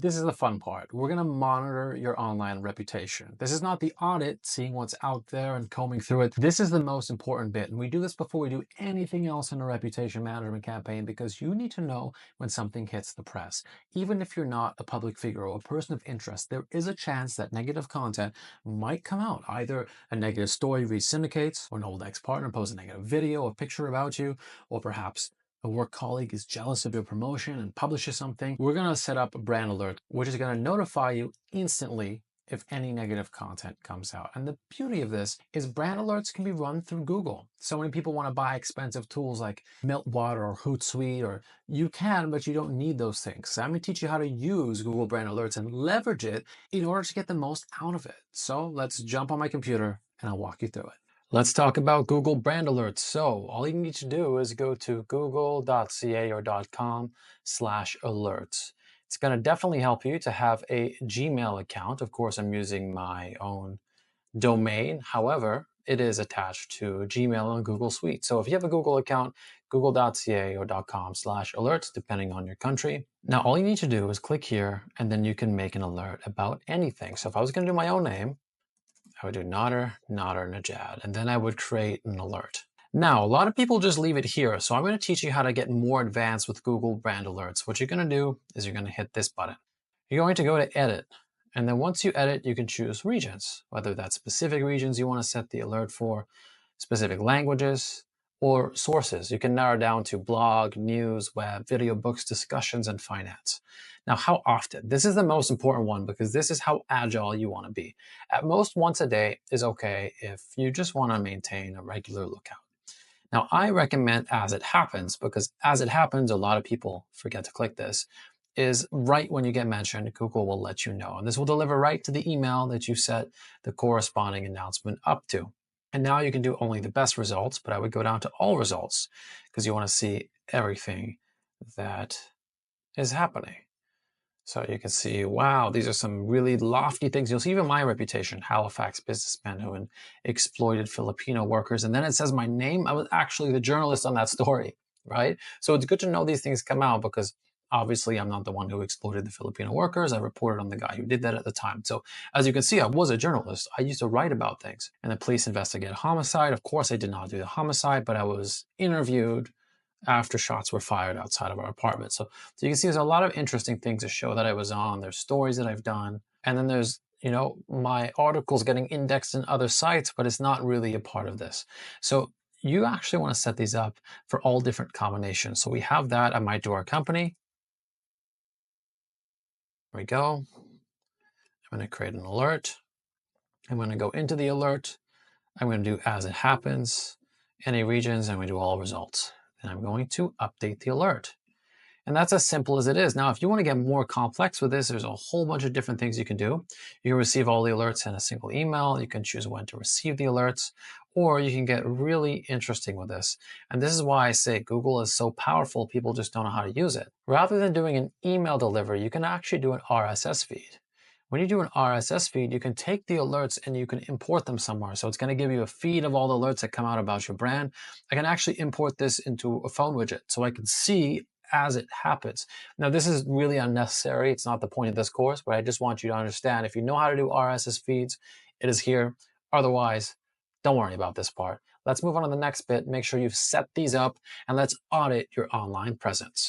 This is the fun part. We're going to monitor your online reputation. This is not the audit, seeing what's out there and combing through it. This is the most important bit. And we do this before we do anything else in a reputation management campaign because you need to know when something hits the press. Even if you're not a public figure or a person of interest, there is a chance that negative content might come out. Either a negative story re-syndicates, or an old ex-partner posts a negative video or picture about you, or perhaps a work colleague is jealous of your promotion and publishes something. We're going to set up a brand alert, which is going to notify you instantly if any negative content comes out. And the beauty of this is brand alerts can be run through Google. So many people want to buy expensive tools like Meltwater or Hootsuite, or you can, but you don't need those things. So I'm going to teach you how to use Google brand alerts and leverage it in order to get the most out of it. So let's jump on my computer and I'll walk you through it. Let's talk about Google brand alerts. So all you need to do is go to google.ca or .com/alerts. It's going to definitely help you to have a Gmail account. Of course, I'm using my own domain. However, it is attached to Gmail and Google Suite. So if you have a Google account, google.ca or .com/alerts, depending on your country. Now, all you need to do is click here, and then you can make an alert about anything. So if I was going to do my own name, I would do Nadernejad, and then I would create an alert. Now, a lot of people just leave it here, so I'm going to teach you how to get more advanced with Google brand alerts. What you're going to do is you're going to hit this button. You're going to go to Edit, and then once you edit, you can choose regions, whether that's specific regions you want to set the alert for, specific languages, or sources. You can narrow down to blog, news, web, video, books, discussions, and finance. Now, how often? This is the most important one because this is how agile you want to be. At most, once a day is okay if you just want to maintain a regular lookout. Now, I recommend as it happens because as it happens, a lot of people forget to click this, is right when you get mentioned, Google will let you know. And this will deliver right to the email that you set the corresponding announcement up to. And now you can do only the best results, but I would go down to all results because you want to see everything that is happening. So you can see, wow, these are some really lofty things. You'll see even my reputation, Halifax businessman who exploited Filipino workers. And then it says my name. I was actually the journalist on that story, right? So it's good to know these things come out because obviously I'm not the one who exploited the Filipino workers. I reported on the guy who did that at the time. So as you can see, I was a journalist. I used to write about things. And the police investigated homicide. Of course, I did not do the homicide, but I was interviewed after shots were fired outside of our apartment. So you can see there's a lot of interesting things to show that I was on. There's stories that I've done. And then there's, my articles getting indexed in other sites, but it's not really a part of this. So you actually want to set these up for all different combinations. So we have that. I might do our company. There we go. I'm going to create an alert. I'm going to go into the alert. I'm going to do as it happens, any regions, I'm going to do all results. And I'm going to update the alert. And that's as simple as it is. Now, if you want to get more complex with this, there's a whole bunch of different things you can do. You can receive all the alerts in a single email. You can choose when to receive the alerts, or you can get really interesting with this. And this is why I say Google is so powerful, people just don't know how to use it. Rather than doing an email delivery, you can actually do an RSS feed. When you do an RSS feed, you can take the alerts and you can import them somewhere. So it's going to give you a feed of all the alerts that come out about your brand. I can actually import this into a phone widget so I can see as it happens. Now, this is really unnecessary. It's not the point of this course, but I just want you to understand if you know how to do RSS feeds, it is here. Otherwise, don't worry about this part. Let's move on to the next bit. Make sure you've set these up and let's audit your online presence.